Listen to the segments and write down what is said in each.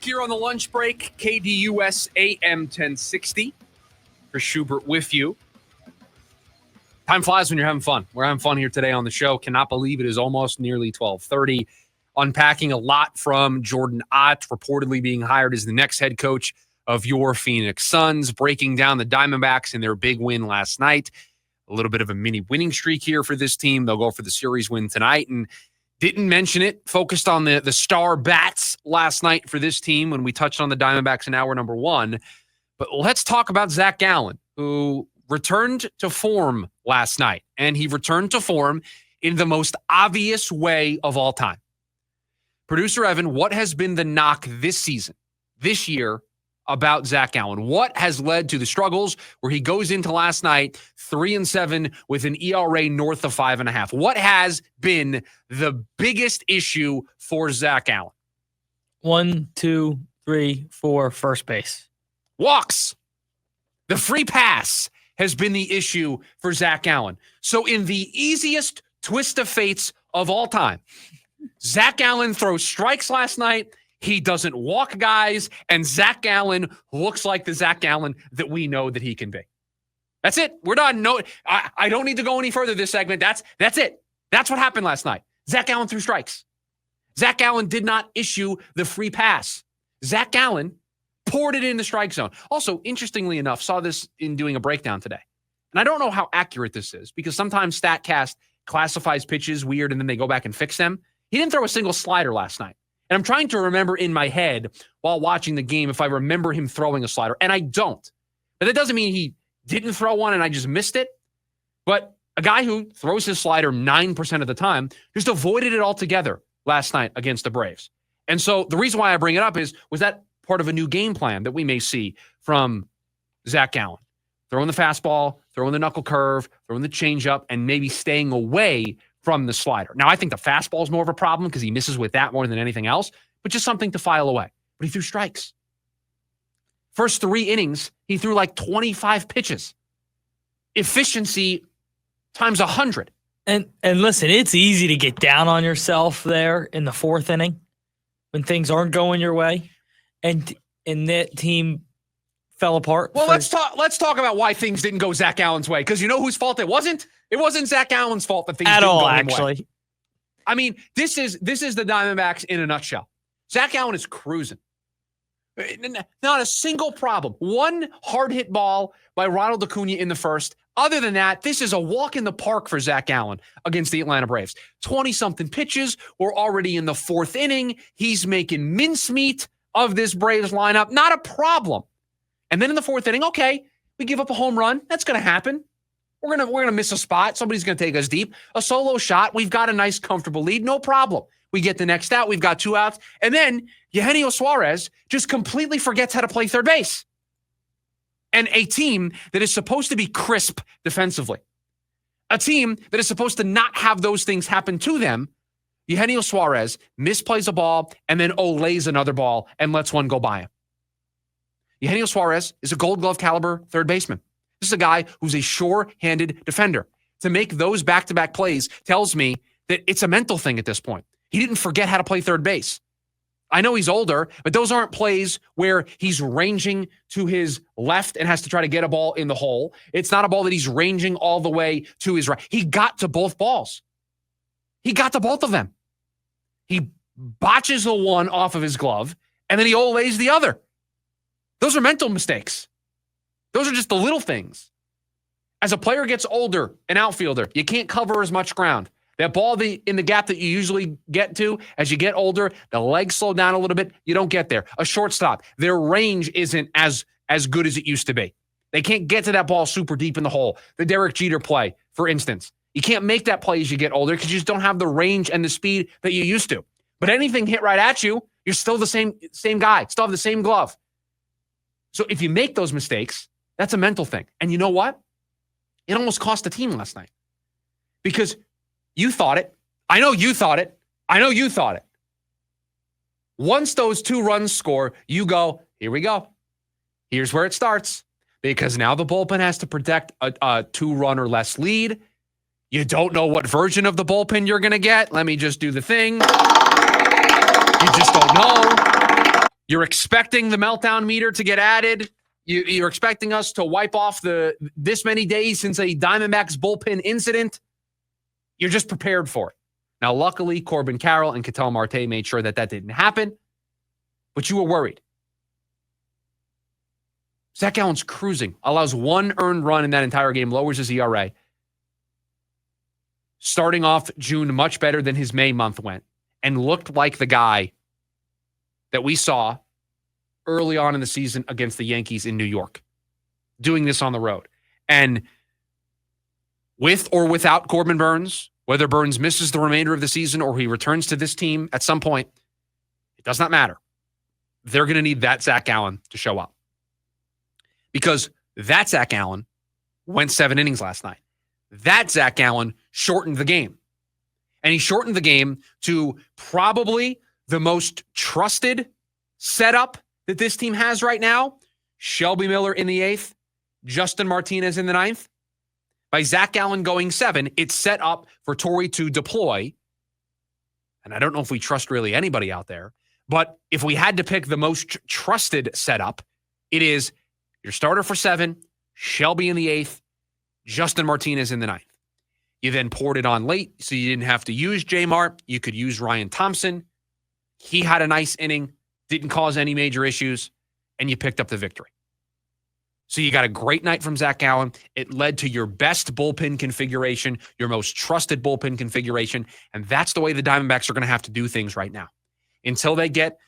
back here on the lunch break. KDUS AM 1060. Chris Schubert with you. Time flies when you're having fun. We're having fun here today on the show. Cannot believe it is almost nearly 12:30. Unpacking a lot from Jordan Ott, reportedly being hired as the next head coach of your Phoenix Suns, breaking down the Diamondbacks in their big win last night. A little bit of a mini winning streak here for this team. They'll go for the series win tonight. And didn't mention it, focused on the star bats last night for this team when we touched on the Diamondbacks in hour number one. But let's talk about Zac Gallen, who returned to form last night. And he returned to form in the most obvious way of all time. Producer Evan, what has been the knock this season, this year, about Zac Gallen? What has led to the struggles where he goes into last night 3-7 with an ERA north of 5.5? What has been the biggest issue for Zac Gallen? 1, 2, 3, 4, first base. Walks. The free pass has been the issue for Zac Gallen. So in the easiest twist of fates of all time, Zac Gallen throws strikes last night. He doesn't walk guys, and Zac Gallen looks like the Zac Gallen that we know that he can be. That's it. We're done. No, I don't need to go any further this segment. That's it. That's what happened last night. Zac Gallen threw strikes. Zac Gallen did not issue the free pass. Zac Gallen poured it in the strike zone. Also, interestingly enough, saw this in doing a breakdown today. And I don't know how accurate this is because sometimes StatCast classifies pitches weird and then they go back and fix them. He didn't throw a single slider last night. And I'm trying to remember in my head while watching the game if I remember him throwing a slider. And I don't. But that doesn't mean he didn't throw one and I just missed it. But a guy who throws his slider 9% of the time just avoided it altogether last night against the Braves. And so the reason why I bring it up was that part of a new game plan that we may see from Zac Gallen. Throwing the fastball, throwing the knuckle curve, throwing the changeup, and maybe staying away from the slider. Now, I think the fastball is more of a problem because he misses with that more than anything else, but just something to file away. But he threw strikes. First 3 innings, he threw like 25 pitches. Efficiency times 100. And listen, it's easy to get down on yourself there in the 4th inning when things aren't going your way. And that team fell apart. Well, let's talk about why things didn't go Zac Gallen's way, because you know whose fault it wasn't? It wasn't Zac Gallen's fault that things didn't go his way. I mean, this is the Diamondbacks in a nutshell. Zac Gallen is cruising. Not a single problem. One hard hit ball by Ronald Acuna in the first. Other than that, this is a walk in the park for Zac Gallen against the Atlanta Braves. 20-something pitches. We're already in the 4th inning. He's making mincemeat of this Braves lineup. Not a problem. And then in the 4th inning, okay, we give up a home run. That's going to happen. We're gonna miss a spot. Somebody's gonna take us deep. A solo shot. We've got a nice, comfortable lead. No problem. We get the next out. We've got 2 outs. And then Eugenio Suarez just completely forgets how to play third base. And a team that is supposed to be crisp defensively, a team that is supposed to not have those things happen to them, Eugenio Suarez misplays a ball and then olays another ball and lets one go by him. Eugenio Suarez is a Gold Glove caliber third baseman. This is a guy who's a sure-handed defender. To make those back-to-back plays tells me that it's a mental thing at this point. He didn't forget how to play third base. I know he's older, but those aren't plays where he's ranging to his left and has to try to get a ball in the hole. It's not a ball that he's ranging all the way to his right. He got to both balls. He got to both of them. He botches the one off of his glove, and then he olays the other. Those are mental mistakes. Those are just the little things. As a player gets older, an outfielder, you can't cover as much ground. That ball in the gap that you usually get to, as you get older, the legs slow down a little bit. You don't get there. A shortstop, their range isn't as good as it used to be. They can't get to that ball super deep in the hole. The Derek Jeter play, for instance. You can't make that play as you get older because you just don't have the range and the speed that you used to. But anything hit right at you, you're still the same guy, still have the same glove. So if you make those mistakes, that's a mental thing. And you know what? It almost cost the team last night. Because you thought it. I know you thought it. I know you thought it. Once those 2 runs score, you go, here we go. Here's where it starts. Because now the bullpen has to protect a 2-run or less lead. You don't know what version of the bullpen you're going to get. Let me just do the thing. You just don't know. You're expecting the meltdown meter to get added. You're expecting us to wipe off this many days since a Diamondbacks bullpen incident. You're just prepared for it. Now, luckily, Corbin Carroll and Ketel Marte made sure that didn't happen, but you were worried. Zac Gallen's cruising, allows 1 earned run in that entire game, lowers his ERA. Starting off June much better than his May month went, and looked like the guy that we saw early on in the season against the Yankees in New York, doing this on the road. And with or without Corbin Burnes, whether Burnes misses the remainder of the season or he returns to this team at some point, it does not matter. They're going to need that Zac Gallen to show up. Because that Zac Gallen went 7 innings last night. That Zac Gallen shortened the game. And he shortened the game to probably the most trusted setup that this team has right now. Shelby Miller in the 8th, Justin Martinez in the 9th. By Zac Gallen going 7, it's set up for Torrey to deploy. And I don't know if we trust really anybody out there, but if we had to pick the most trusted setup, it is your starter for 7, Shelby in the 8th, Justin Martinez in the 9th. You then poured it on late, so you didn't have to use J-Mart. You could use Ryan Thompson. He had a nice inning, didn't cause any major issues, and you picked up the victory. So you got a great night from Zac Gallen. It led to your best bullpen configuration, your most trusted bullpen configuration, and that's the way the Diamondbacks are going to have to do things right now. Until they get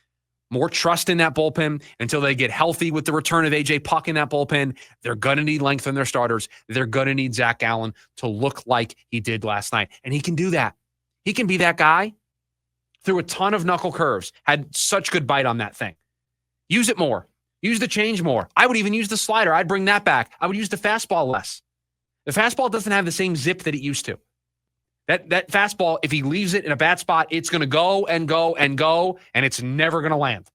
more trust in that bullpen, until they get healthy with the return of A.J. Puck in that bullpen, they're going to need length in their starters. They're going to need Zac Gallen to look like he did last night, and he can do that. He can be that guy. Threw a ton of knuckle curves, had such good bite on that thing. Use it more. Use the change more. I would even use the slider. I'd bring that back. I would use the fastball less. The fastball doesn't have the same zip that it used to. That fastball, if he leaves it in a bad spot, it's going to go and go and go, and it's never going to land.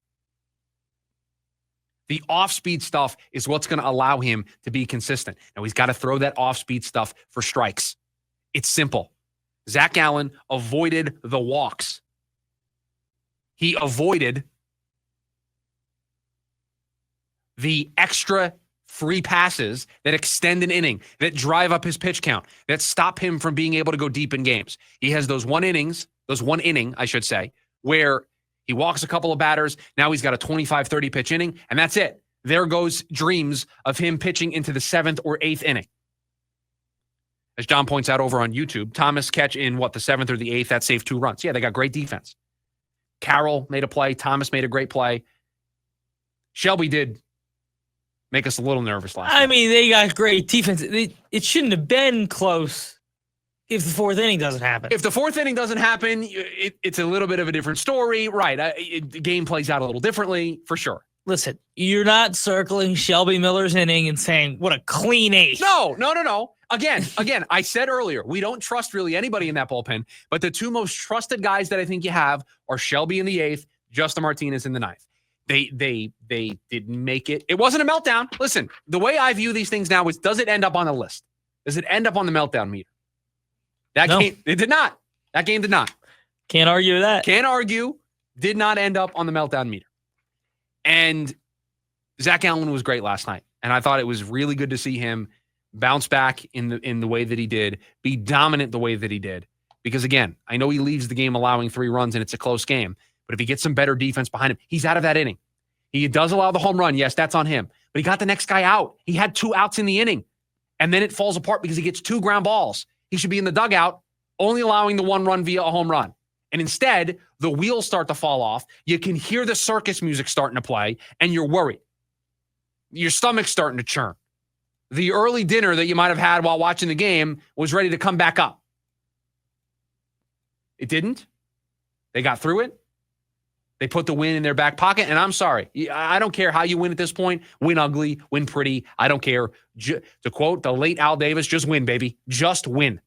The off-speed stuff is what's going to allow him to be consistent. Now, he's got to throw that off-speed stuff for strikes. It's simple. Zac Gallen avoided the walks. He avoided the extra free passes that extend an inning, that drive up his pitch count, that stop him from being able to go deep in games. He has those one inning, I should say, where he walks a couple of batters. Now he's got a 25, 30 pitch inning, and that's it. There goes dreams of him pitching into the 7th or 8th inning. As John points out over on YouTube, Thomas catch in the 7th or the 8th, that saved 2 runs. Yeah, they got great defense. Carroll made a play. Thomas made a great play. Shelby did make us a little nervous last night. I mean, they got great defense. It shouldn't have been close if the 4th inning doesn't happen. If the 4th inning doesn't happen, it's a little bit of a different story. Right. The game plays out a little differently, for sure. Listen, you're not circling Shelby Miller's inning and saying, what a clean 8th. No. Again, I said earlier, we don't trust really anybody in that bullpen, but the 2 most trusted guys that I think you have are Shelby in the 8th, Justin Martinez in the 9th. They didn't make it. It wasn't a meltdown. Listen, the way I view these things now is, does it end up on the list? Does it end up on the meltdown meter? Game, it did not. That game did not. Can't argue with that. Can't argue. Did not end up on the meltdown meter. And Zac Gallen was great last night. And I thought it was really good to see him bounce back in the way that he did, be dominant the way that he did. Because again, I know he leaves the game allowing 3 runs and it's a close game. But if he gets some better defense behind him, he's out of that inning. He does allow the home run. Yes, that's on him. But he got the next guy out. He had 2 outs in the inning. And then it falls apart because he gets 2 ground balls. He should be in the dugout, only allowing the 1 run via a home run. And instead, the wheels start to fall off. You can hear the circus music starting to play, and you're worried. Your stomach's starting to churn. The early dinner that you might have had while watching the game was ready to come back up. It didn't. They got through it. They put the win in their back pocket, and I'm sorry. I don't care how you win at this point. Win ugly, win pretty. I don't care. To quote the late Al Davis, just win, baby. Just win.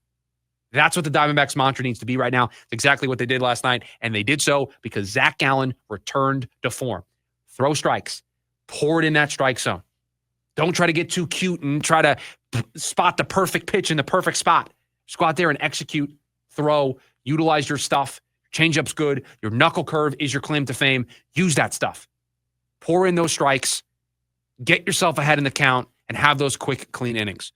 That's what the Diamondbacks mantra needs to be right now. It's exactly what they did last night, and they did so because Zac Gallen returned to form. Throw strikes. Pour it in that strike zone. Don't try to get too cute and try to spot the perfect pitch in the perfect spot. Just go out there and execute, throw, utilize your stuff. Changeup's good. Your knuckle curve is your claim to fame. Use that stuff. pour in those strikes, get yourself ahead in the count, and have those quick, clean innings.